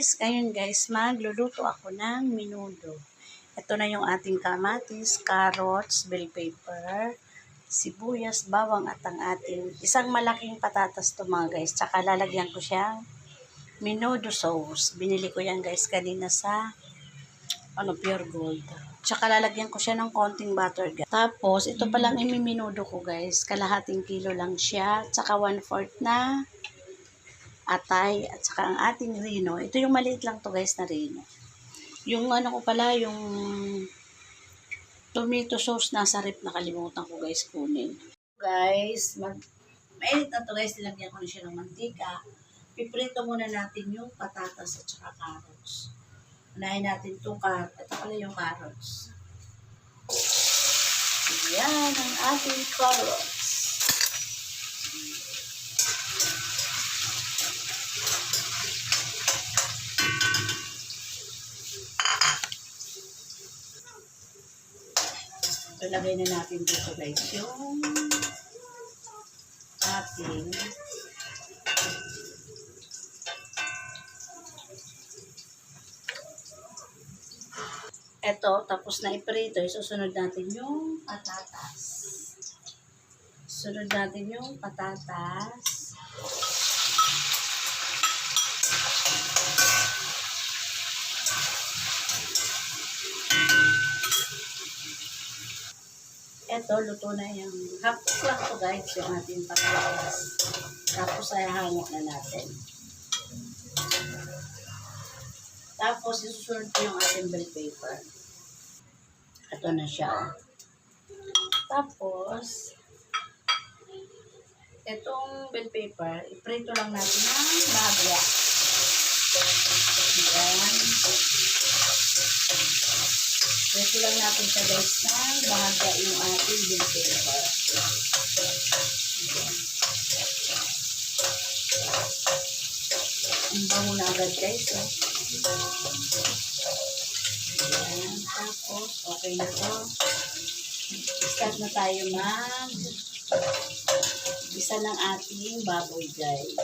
guys, ngayon guys, magluluto ako ng menudo. Ito na yung ating kamatis, carrots, bell pepper, sibuyas, bawang at ang ating isang malaking patatas to mga guys. Tsaka lalagyan ko siyang menudo sauce. Binili ko yan guys kanina sa Pure Gold. Tsaka lalagyan ko siya ng konting butter guys. Tapos, ito palang imiminudo ko guys. Kalahating kilo lang siya. Tsaka 1/4 na atay at saka ang ating rino. Ito yung maliit lang to guys na rino. Yung ano ko pala, yung tomato sauce nasa rep, nakalimutan ko guys kunin. Guys, mainit na to guys, nilagyan ko na siya ng mantika. Piprito muna natin yung patatas at saka carrots. Unahin natin itong carrots. Ito pala yung carrots. Yan ang ating carrots. Ilagay na natin dito guys yung ating tapos na iprito, isusunod natin yung patatas. Sunod natin yung patatas. Luto na yung half cook lang to guys, yung ating patatas. Tapos ay hango na natin. Tapos isusunod ko yung ating bell pepper. Ito na siya. Tapos, itong bell pepper, iprito lang natin ng bahagya. Yan. Prito lang natin siya guys ng bahagya yung ating bell pepper. Yan. Ang bango na agad guys. Yan. Tapos, okay na to. Start na tayo isa ng ating baboy guys.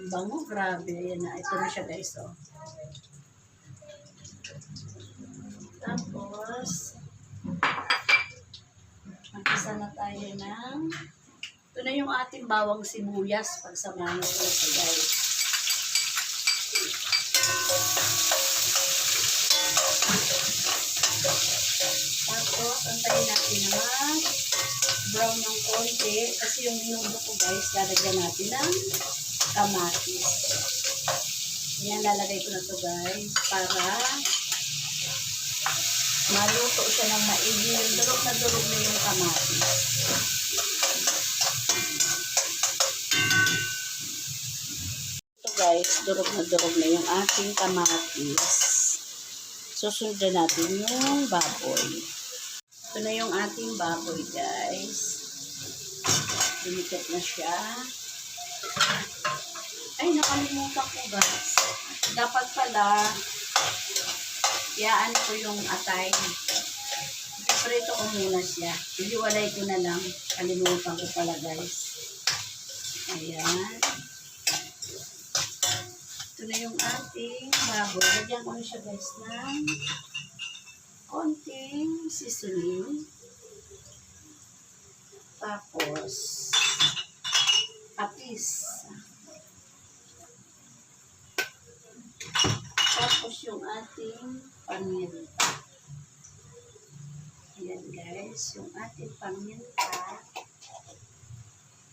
Ang bango, grabe. Yan na. Ito na siya guys. Oh. Tapos, mag-isa na tayo ng ito na yung ating bawang sibuyas. Pagsamahin ko ito guys. Tapos, antayin natin na brown ng konti. Kasi yung menudo ko guys, lalagyan natin ng kamatis. Yan, lalagay ko na to guys. Para maluto siya ng maigi. Yung durog na yung kamatis. Ito guys, durog na yung ating kamatis. Susunod na natin yung baboy. Ito na yung ating baboy guys. Lumikit na siya. Ay, nakalimutan ko guys. Dapat pala iyaan ko yung atay. Iprito ko muna siya. Iliwalay ko na lang. Kalimutan ko pala guys. Ayan. Ito na yung ating baboy. Lagyan ko na siya guys ng konting seasoning. Tapos patis. Tapos yung ating paminta. Ayan guys, yung ating paminta.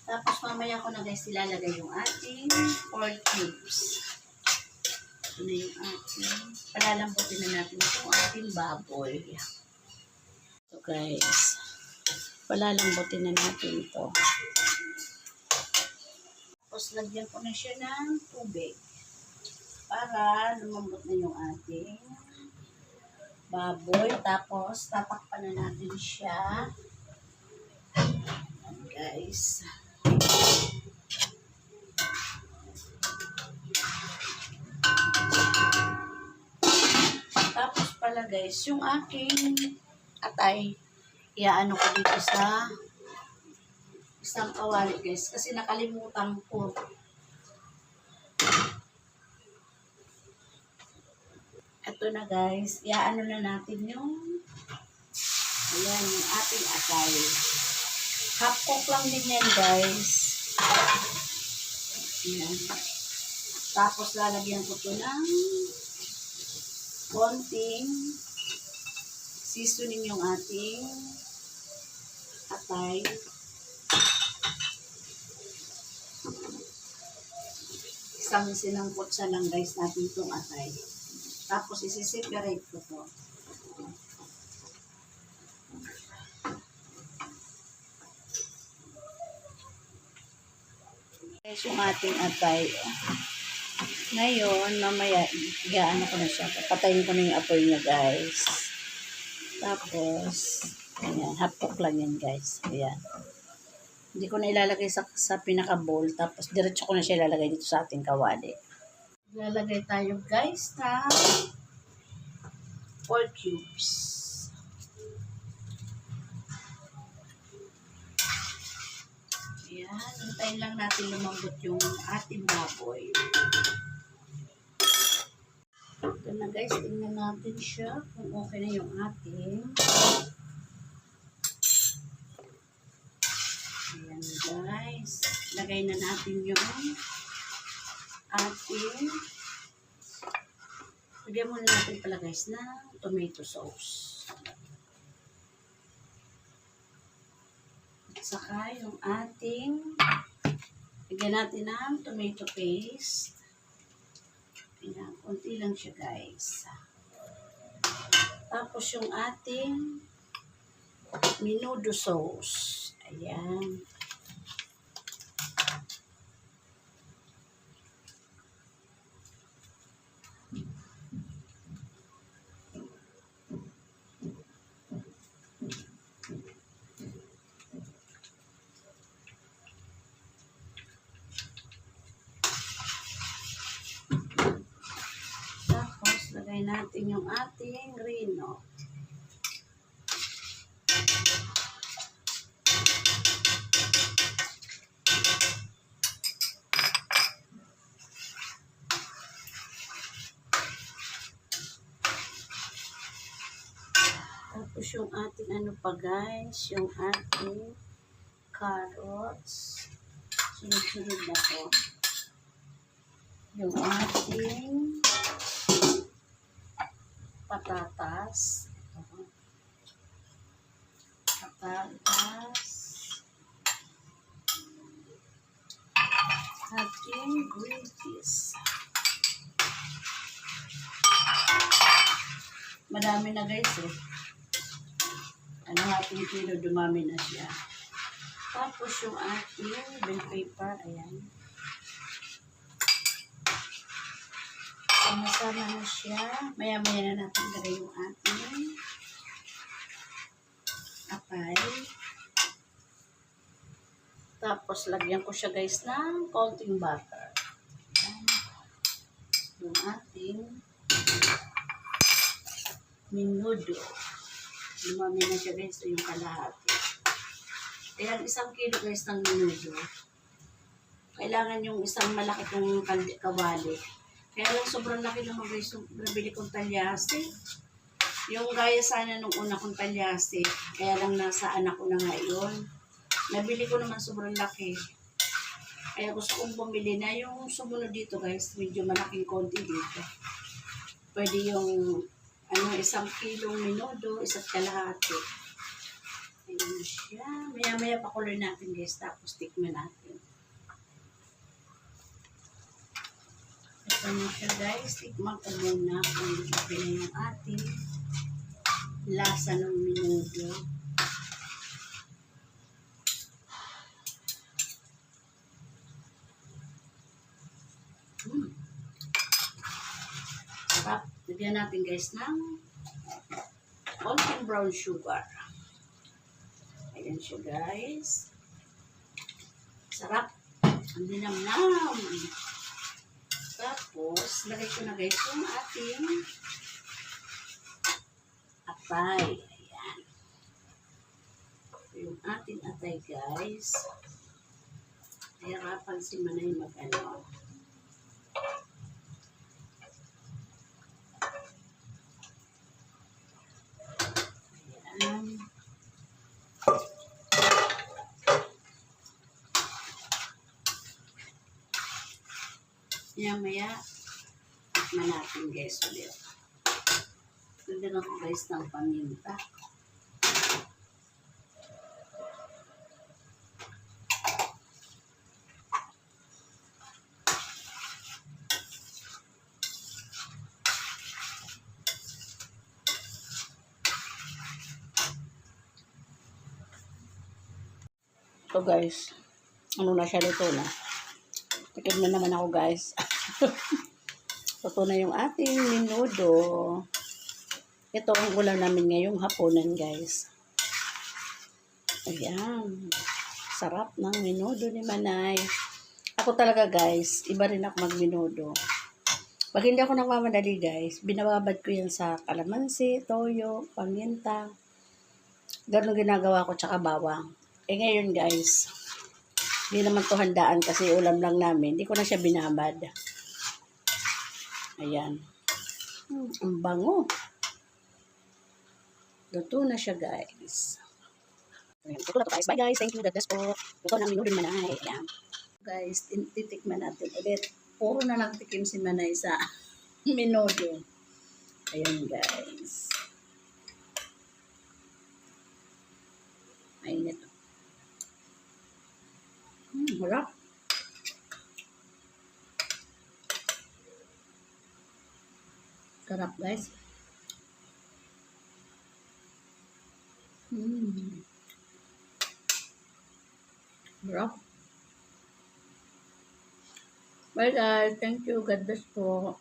Tapos mamaya ko na guys ilalagay yung ating pork cubes. Ito na yung ating, palalambutin na natin itong ating baboy. So guys, palalambutin na natin ito. Tapos lagyan ko na siya ng tubig para lumambot na yung ating baboy. Tapos tatakpan na natin siya. Ayan guys. Tapos pala guys, yung aking atay, iaano ko dito sa isang kawali guys kasi nakalimutan ko. Ito na guys, iaano na natin yung ayan, yung ating atay. Half cook lang din yan guys. Ayan. Tapos lalagyan ko to ng konting seasoning yung ating atay. Isang sinangkot sa lang guys natin itong atay. Tapos isi-separate ko to. Guys, yung ating atay. Ngayon, mamaya, igaano ko na siya. Patayin ko na yung apoy niya guys. Tapos, ayan, half cook lang yan guys. Ayan. Hindi ko na ilalagay sa pinaka-bowl. Tapos, diretso ko na siya ilalagay dito sa ating kawali. Ilalagay tayo guys na 4 cubes. Ayan. Hintayin lang natin lumambot yung ating baboy. Ito na guys. Tingnan natin siya kung okay na yung ating. Ayan guys. Lagay na natin yung ating. Lagyan muna natin pala guys na tomato sauce. At saka yung ating. Lagyan natin ng tomato paste. Ayan. Kunti lang siya guys. Tapos yung ating menudo sauce. Ayan. Tapos, lagay natin yung ating rino. Tapos yung ating ano pa guys, yung ating carrots. Sunod-sunod na po. Yung ating patatas. Patatas. Ating green peas. Madami na guys eh. Ano ating kilo, dumami na siya. Tapos yung ating bell pepper, ayan. Sama-sama na siya. Maya-maya na natin lagay yung ating atay. Tapos lagyan ko siya guys ng konting butter. Ayan. Yung ating menudo. Lumami na siya guys. Ito yung kalahati. Ayan, 1 kilo guys ng menudo. Kailangan yung isang malaki kong kawali. Kaya lang sobrang laki naman guys yung nabili kong talyasi. Yung gaya sana nung una kong talyasi. Kaya lang nasa anak ko na nga yun. Nabili ko naman sobrang laki. Kaya gusto kong bumili na yung sumunod dito guys. Medyo malaking konti dito. Pwede yung 1 kilong menudo, 1 kalahati. Ayan siya. Maya-maya pakuloy natin guys. Tapos tikman natin. Ito na siya guys. Tikman ko muna kung okay na yung ating lasa ng menudo. Sarap. Lagyan natin guys ng konting brown sugar. Ayan siya guys. Sarap. Ang dinamnam. Tapos, lagay ko na guys yung ating atay. Ayan. Yung ating atay guys. Nahirapan si Manay mag-ano. Ayan. Maya-maya, tikman natin guys ulit. Lagyan ako guys ng paminta. So guys, ano na siya, luto na. Tikim na naman ako guys. Luto na yung ating menudo. Ito ang ulam namin ngayong hapunan guys. Ayan. Sarap ng menudo ni Manay. Ako talaga guys, iba rin ako magmenudo. Pag hindi ako nagmamadali guys, binababad ko yan sa kalamansi, toyo, paminta. Ganun ginagawa ko, tsaka bawang. Ngayon guys, hindi naman to handaan kasi ulam lang namin. Hindi ko na siya binabad. Ayan. Ang bango. Luto na siya guys. Ayan, luto na to guys. Bye guys. Thank you. God bless po. Luto ng menudo ni Manay. Ayan. Guys, titikman natin ulit. Puro na lang tikim si Manay sa menudo. Ayan guys. Mainit. Harap. Sarap guys. Harap. Bye guys. Thank you. God bless po.